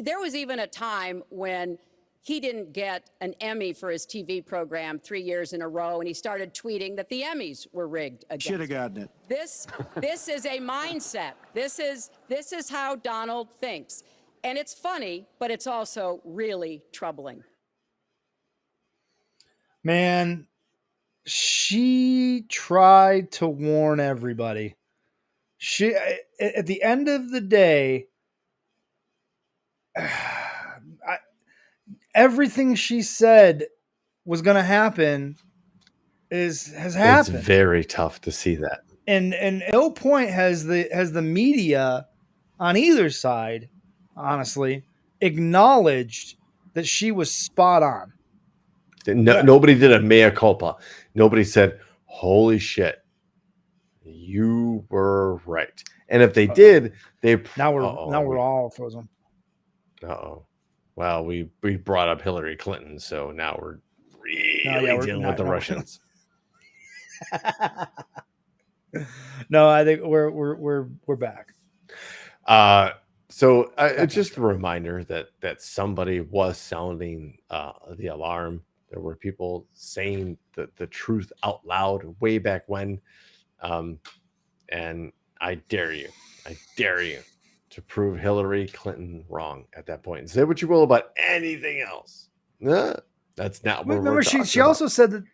There was even a time when he didn't get an Emmy for his TV program 3 years in a row, and he started tweeting that the Emmys were rigged against him. Should have gotten it. This is a mindset. This is how Donald thinks. And it's funny, but it's also really troubling. Man, she tried to warn everybody. She, at the end of the day, everything she said was going to happen has It's happened. very tough to see that. And at no point has the media on either side, honestly, acknowledged that she was spot on. No, nobody did a mea culpa. Nobody said, "Holy shit, you were right." And if they did, they now we're all frozen. Well, we brought up Hillary Clinton, so now we're really dealing with the Russians. No, I think we're back. So just a reminder that somebody was sounding the alarm. There were people saying the truth out loud way back when. And I dare you to prove Hillary Clinton wrong at that point. And say what you will about anything else. That's not what we're talking she also said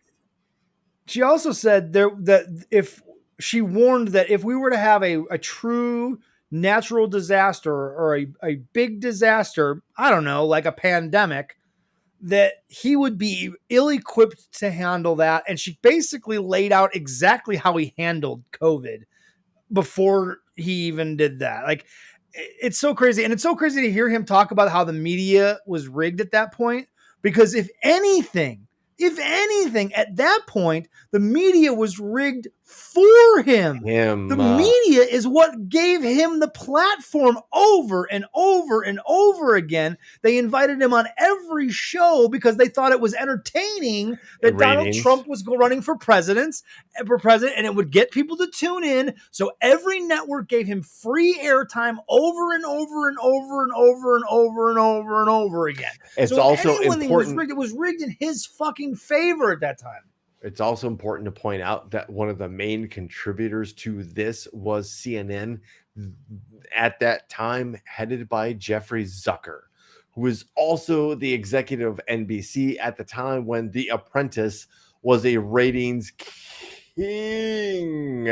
that that if she warned that if we were to have a true natural disaster or a big disaster, I don't know, like a pandemic, that he would be ill-equipped to handle that. And she basically laid out exactly how he handled COVID before he even did that. Like, it's so crazy. And it's so crazy to hear him talk about how the media was rigged at that point, because if anything, at that point, the media was rigged for him. The media is what gave him the platform over and over and over again. They invited him on every show because they thought it was entertaining that Donald Trump was running for president, and it would get people to tune in. So every network gave him free airtime over and over and over and over and over and over and over again. It's so also important. It was rigged in his fucking favor at that time. It's also important to point out that one of the main contributors to this was CNN at that time, headed by Jeffrey Zucker, who was also the executive of NBC at the time when The Apprentice was a ratings king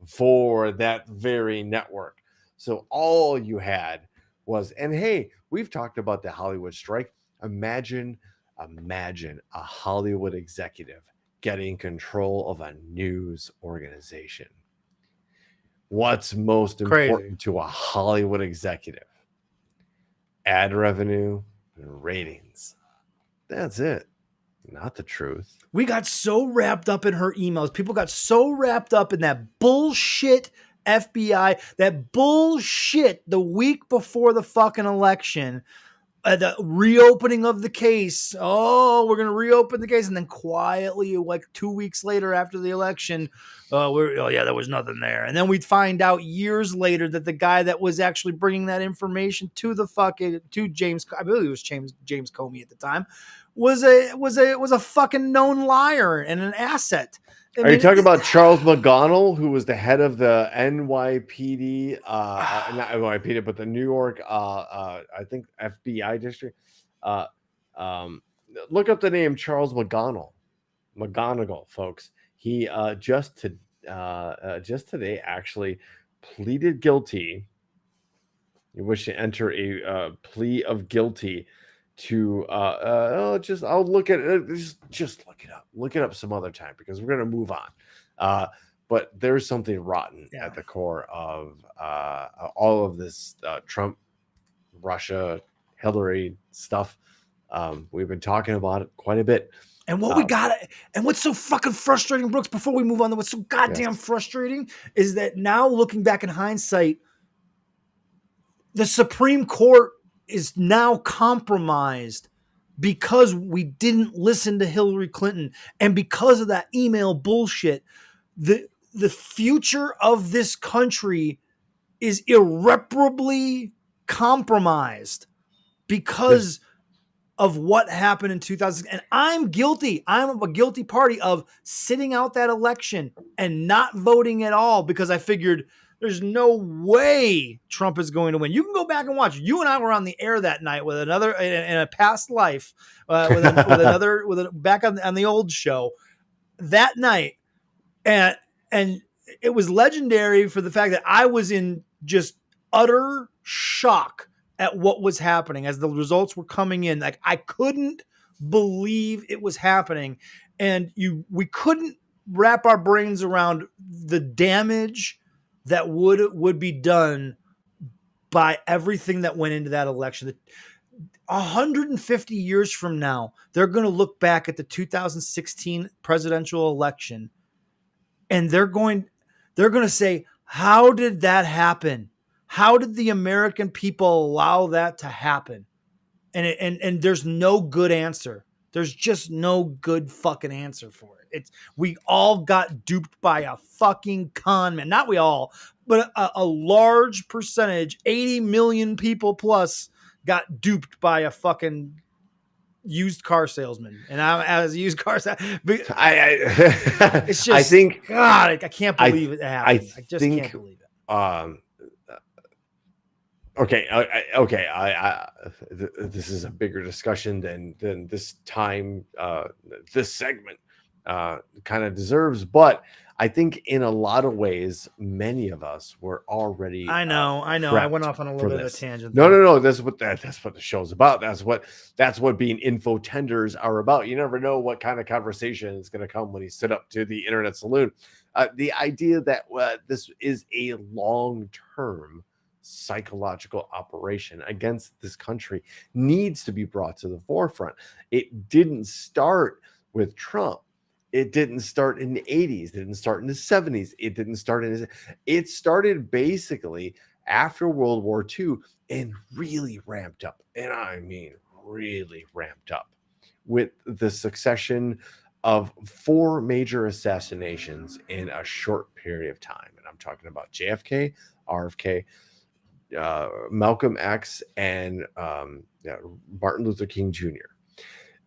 for that very network. So all you had was, and hey, we've talked about the Hollywood strike. Imagine a Hollywood executive getting control of a news organization. What's most important to a Hollywood executive? Ad revenue and ratings. That's it. Not the truth. We got so wrapped up in her emails. People got so wrapped up in that bullshit FBI, that bullshit the week before the fucking election. The reopening of the case. Oh, we're going to reopen the case. And then quietly, like 2 weeks later after the election, there was nothing there. And then we'd find out years later that the guy that was actually bringing that information to James, I believe it was James Comey at the time, was a fucking known liar and an asset. Are you talking about Charles McGonnell, who was the head of the NYPD, not NYPD, but the New York, I think FBI district? Look up the name Charles McGonnell, folks. He just today actually pleaded guilty. You wish to enter a plea of guilty to I'll look at it. Just look it up. Look it up some other time because we're going to move on. But there's something rotten at the core of all of this Trump, Russia, Hillary stuff. We've been talking about it quite a bit. And what we got, and what's so fucking frustrating, Brooks, before we move on, what's so goddamn frustrating is that now looking back in hindsight, the Supreme Court is now compromised because we didn't listen to Hillary Clinton, and because of that email bullshit. The future of this country is irreparably compromised because of what happened in 2000. And I'm guilty. I'm a guilty party of sitting out that election and not voting at all because I figured there's no way Trump is going to win. You can go back and watch. You and I were on the air that night with another in a past life, back on the old show that night, and it was legendary for the fact that I was in just utter shock at what was happening as the results were coming in. Like, I couldn't believe it was happening. And we couldn't wrap our brains around the damage that would be done by everything that went into that election. 150 years from now, they're going to look back at the 2016 presidential election, and they're going to say, how did that happen? How did the American people allow that to happen? And there's no good answer. There's just no good fucking answer for it. We all got duped by a fucking con man. Not we all, but a large percentage, 80 million people plus, got duped by a fucking used car salesman. And I'm as a used car salesman. It's just, I think, God, I can't believe it happened. I just can't believe it. Okay. This is a bigger discussion than this time, this segment kind of deserves. But I think in a lot of ways, many of us were already. I know. I went off on a little bit of a tangent. No. That's what the show's about. That's what being info tenders are about. You never know what kind of conversation is going to come when you sit up to the Internet Saloon. The idea that this is a long-term psychological operation against this country needs to be brought to the forefront. It didn't start with Trump. It didn't start in the 80s. It didn't start in the 70s. It started basically after World War II and really ramped up. And I mean, really ramped up with the succession of 4 major assassinations in a short period of time. And I'm talking about JFK, RFK, Malcolm X, and Martin Luther King Jr.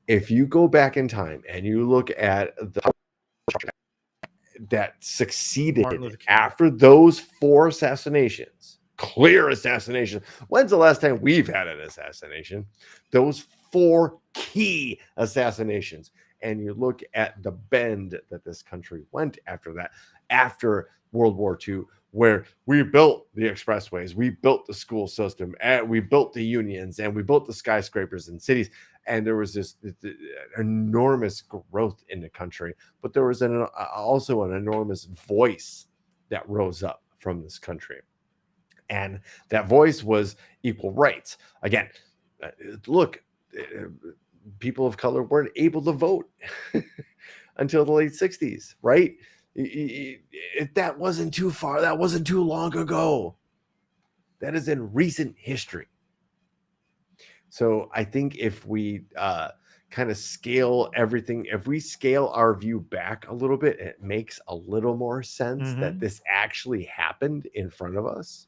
If you go back in time and you look at that succeeded after those 4 assassinations, clear assassinations. When's the last time we've had an assassination? Those 4 key assassinations. And you look at the bend that this country went after that, after World War II, where we built the expressways, we built the school system, and we built the unions, and we built the skyscrapers in cities. And there was this enormous growth in the country, but there was also an enormous voice that rose up from this country. And that voice was equal rights. Again, look, people of color weren't able to vote until the late 60s, right? That wasn't too far. That wasn't too long ago. That is in recent history. So I think if we kind of scale everything, if we scale our view back a little bit, it makes a little more sense that this actually happened in front of us.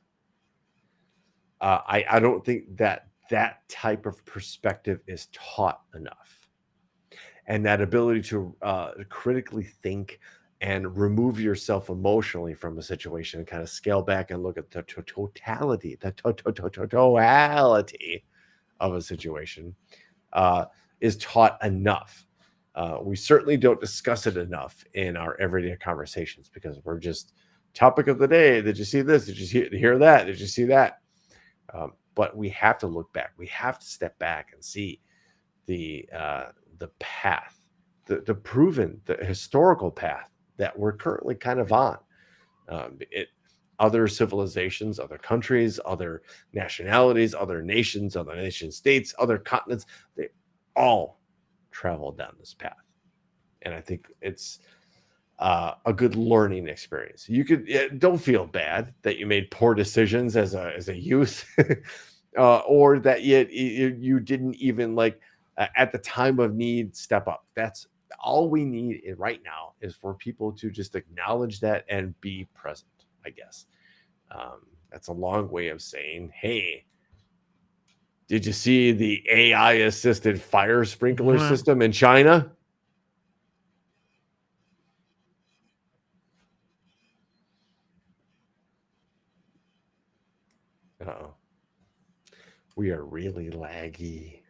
I don't think that type of perspective is taught enough. And that ability to critically think and remove yourself emotionally from a situation and kind of scale back and look at the totality of a situation is taught enough. We certainly don't discuss it enough in our everyday conversations because we're just topic of the day. Did you see this? Did you hear that? Did you see that? But we have to look back. We have to step back and see the path, the proven, the historical path that we're currently kind of on. Other civilizations, other countries, other nationalities, other nations, other nation states, other continents, they all traveled down this path. And I think it's a good learning experience. You could don't feel bad that you made poor decisions as a youth, or that you didn't even at the time of need step up. That's all we need right now is for people to just acknowledge that and be present. I guess that's a long way of saying, hey, did you see the AI assisted fire sprinkler system in China? Uh-oh. We are really laggy.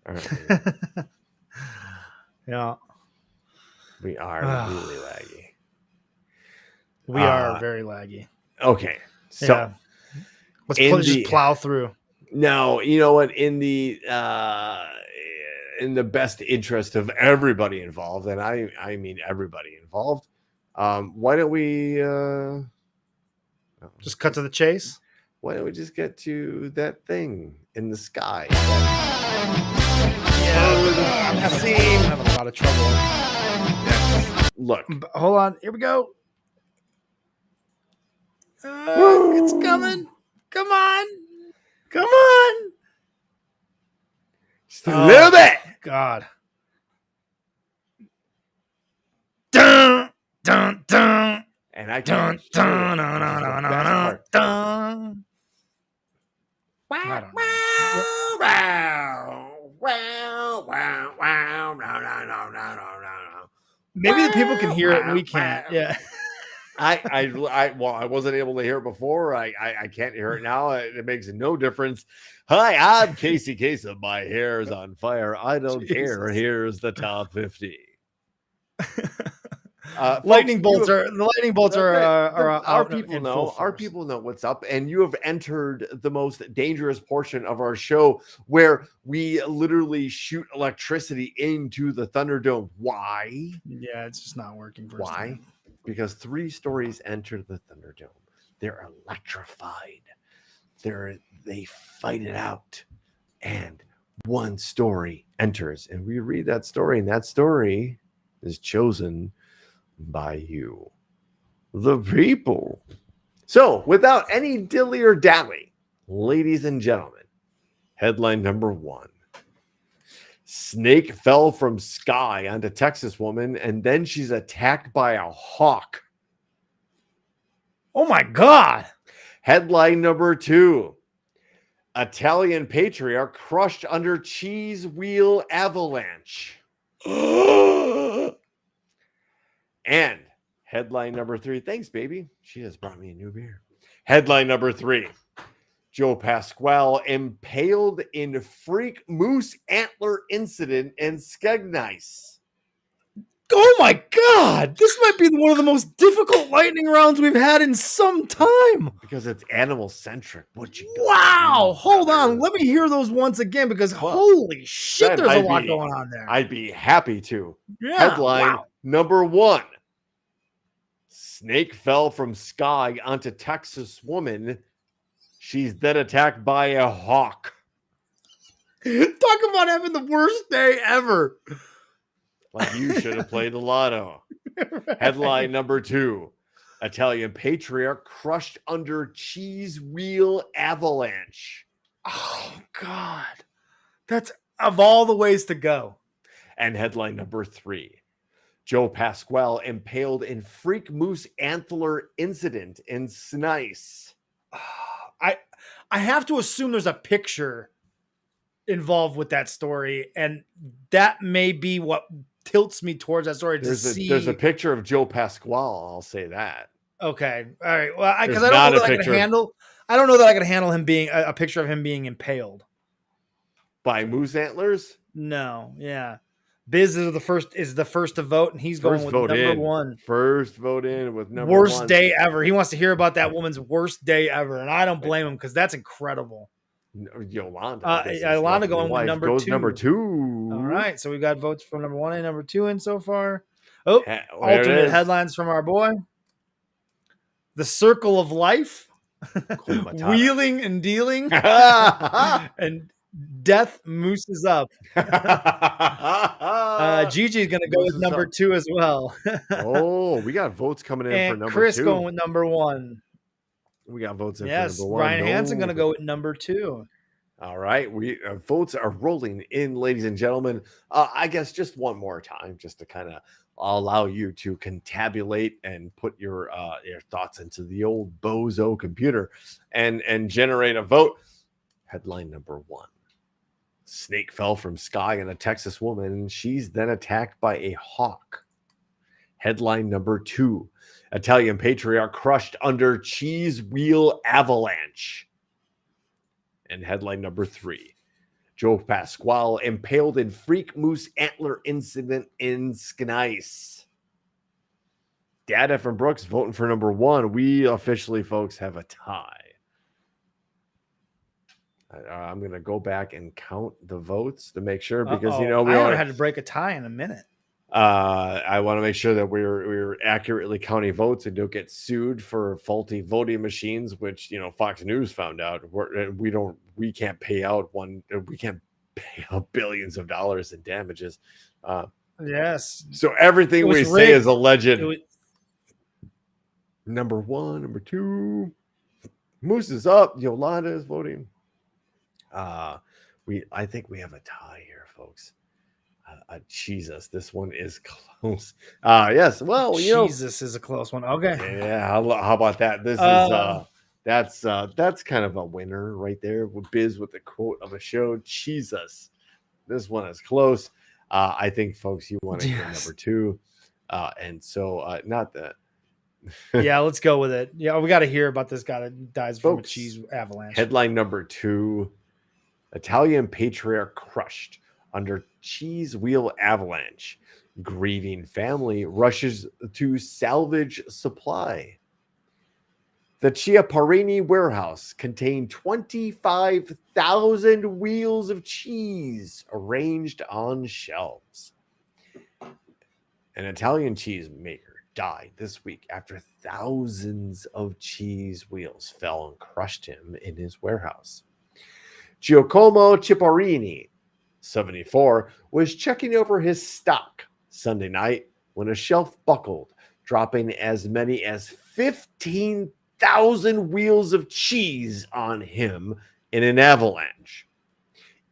Aren't we? Yeah. We are really laggy. We are very laggy. Okay. So yeah. Let's just plow through. No, you know what? In the in the best interest of everybody involved, and I mean everybody involved, why don't we just cut to the chase? Why don't we just get to that thing in the sky? I'm having a lot of trouble. Look, hold on. Here we go. It's coming. Come on. Come on. Just a little bit. God. Dun, dun, dun. And I dun, can't dun, dun, dun, dun, dun, dun. Maybe the people can hear it and we can't. Yeah. I wasn't able to hear it before. I can't hear it now. It makes no difference. Hi, I'm Casey Kasem. My hair is on fire. I don't care. Here's the top 50. Lightning bolts are our people know. Our people know what's up, and you have entered the most dangerous portion of our show, where we literally shoot electricity into the Thunderdome. Why? Yeah, it's just not working. Why? Because 3 stories enter the Thunderdome. They're electrified. They fight it out, and 1 story enters, and we read that story, and that story is chosen by you, the people. So, without any dilly or dally, ladies and gentlemen, headline number 1. Snake fell from sky onto Texas woman, and then she's attacked by a hawk. Oh my God. Headline number 2. Italian patriarch crushed under cheese wheel avalanche. And headline number 3. Thanks, baby. She just brought me a new beer. Headline number 3. Joe Pasquale impaled in freak moose antler incident in Skegness. Oh my God. This might be one of the most difficult lightning rounds we've had in some time. Because it's animal centric. Wow. Hold on. Let me hear those once again, because holy shit, there's a lot going on there. I'd be happy to. Yeah, Headline number 1. Snake fell from sky onto Texas woman. She's then attacked by a hawk. Talk about having the worst day ever. Like you should have played the lotto. Headline number 2. Italian patriarch crushed under cheese wheel avalanche. Oh, God. That's of all the ways to go. And headline number 3. Joe Pasquale impaled in freak moose antler incident in Snice. I have to assume there's a picture involved with that story, and that may be what tilts me towards that story. There's a picture of Joe Pasquale. I'll say that. Okay, all right. Well, because I don't know that I can handle. I don't know that I can handle him being a picture of him being impaled by moose antlers. No, yeah. Biz is the first to vote, and he's going with number 1. First vote in with number worst 1. day ever. He wants to hear about that woman's worst day ever, and I don't blame him because that's incrable. Yolanda. Yolanda going with number 2. Number 2. All right, so we got votes from number 1 and number 2 in so far. Oh, alternate headlines from our boy. The Circle of Life, Wheeling and Dealing, and Death Mooses Up. Gigi's going to go with number 2 as well. Oh, we got votes coming in and for number Chris 2. going with number 1. We got votes in for yes, number 1. Ryan Hansen going to go with number 2. All right, we votes are rolling in, ladies and gentlemen. I guess just one more time, just to kind of allow you to contabulate and put your thoughts into the old bozo computer and generate a vote. Headline number 1. Snake fell from sky on a Texas woman. She's then attacked by a hawk. Headline number 2. Italian patriarch crushed under cheese wheel avalanche. And headline number 3. Joe Pasquale impaled in freak moose antler incident in Skegness. Data from Brooks voting for number 1. We officially, folks, have a tie. I'm going to go back and count the votes to make sure because, Uh-oh. you know, we I haven't all had to break a tie in a minute. I want to make sure that we're accurately counting votes and don't get sued for faulty voting machines, which, you know, Fox News found out. We can't pay out billions of dollars in damages. Yes. So everything we rigged. say is alleged. Was... Number 1, number 2. Moose is up. Yolanda is voting. I think we have a tie here, folks. Jesus, this one is close. Yes. Well, Jesus is a close one. Okay. Yeah. How about that? This is that's kind of a winner right there. Biz with the quote of a show. Jesus, this one is close. I think, folks, you want to hear number 2, and so not that. Yeah, let's go with it. Yeah, we got to hear about this guy that dies from a cheese avalanche. Headline number 2: Italian patriarch crushed under cheese wheel avalanche. Grieving family rushes to salvage supply. The Chiapparini warehouse contained 25,000 wheels of cheese arranged on shelves. An Italian cheese maker died this week after thousands of cheese wheels fell and crushed him in his warehouse. Giacomo Chiapparini, 74, was checking over his stock Sunday night when a shelf buckled, dropping as many as 15,000 wheels of cheese on him in an avalanche.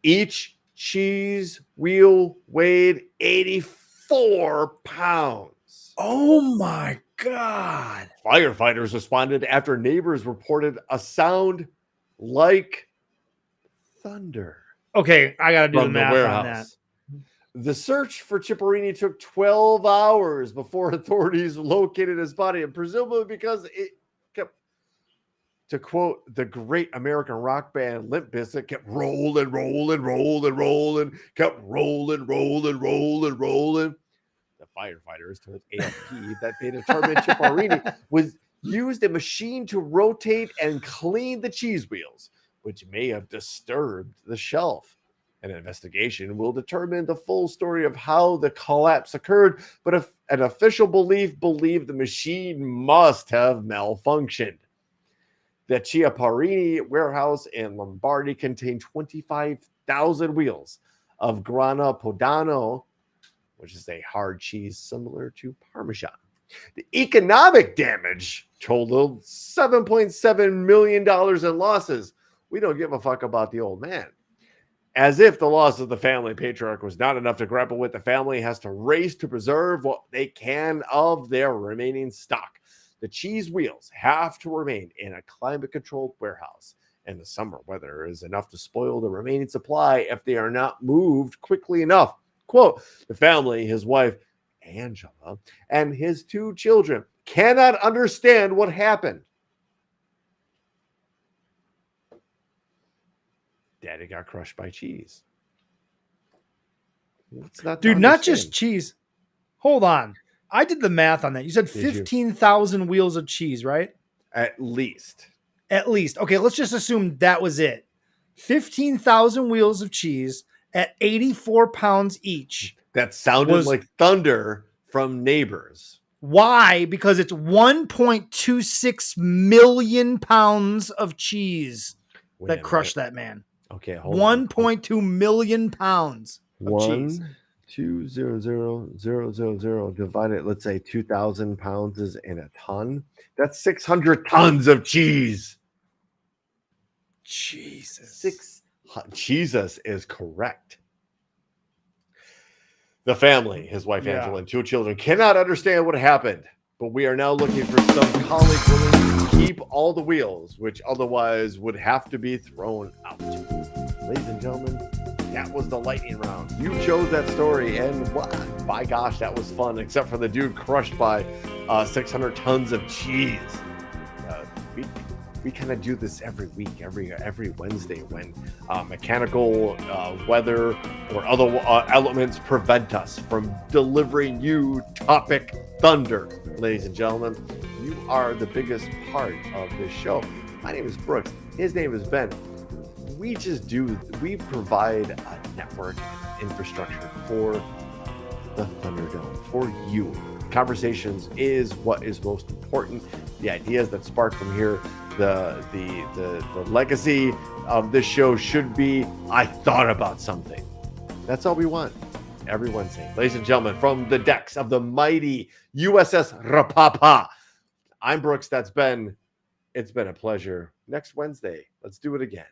Each cheese wheel weighed 84 pounds. Oh my God. Firefighters responded after neighbors reported a sound like thunder. Okay, I got to do the math on that. The search for Chiapparini took 12 hours before authorities located his body, and presumably because it kept, to quote the great American rock band Limp Bizkit, kept rolling, kept rolling. The firefighters told AFP that they determined Chiapparini used a machine to rotate and clean the cheese wheels, which may have disturbed the shelf. An investigation will determine the full story of how the collapse occurred, but if an official believed the machine must have malfunctioned. The Chiapparini warehouse in Lombardy contained 25,000 wheels of Grana Padano, which is a hard cheese similar to Parmesan. The economic damage totaled $7.7 million in losses. We don't give a fuck about the old man. As if the loss of the family patriarch was not enough to grapple with, the family has to race to preserve what they can of their remaining stock. The cheese wheels have to remain in a climate-controlled warehouse, and the summer weather is enough to spoil the remaining supply if they are not moved quickly enough. Quote, the family, his wife, Angela, and his 2 children cannot understand what happened. Daddy got crushed by cheese. What's not Dude, not just cheese. Hold on. I did the math on that. You said 15,000 wheels of cheese, right? At least. Okay, let's just assume that was it. 15,000 wheels of cheese at 84 pounds each. That sounded like thunder from neighbors. Why? Because it's 1.26 million pounds of cheese that crushed that man. Okay, hold on. 1.2 million pounds of cheese. 1,200,000 divided, let's say 2,000 pounds is in a ton. That's 600 tons of cheese. Jesus. Jesus is correct. The family, his wife Angela, and 2 children cannot understand what happened, but we are now looking for some colleague willing to keep all the wheels, which otherwise would have to be thrown out. Ladies and gentlemen, that was the lightning round. You chose that story, and by gosh, that was fun, except for the dude crushed by 600 tons of cheese. We kind of do this every week, every Wednesday when mechanical weather or other elements prevent us from delivering you topic thunder. Ladies and gentlemen, you are the biggest part of this show. My name is Brooks. His name is Ben. we provide a network infrastructure for the Thunderdome, for you. Conversations is what is most important. The ideas that spark from here, the legacy of this show should be, I thought about something. That's all we want. Every Wednesday. Ladies and gentlemen, from the decks of the mighty USS Rapapa, I'm Brooks. That's Ben. It's been a pleasure. Next Wednesday, let's do it again.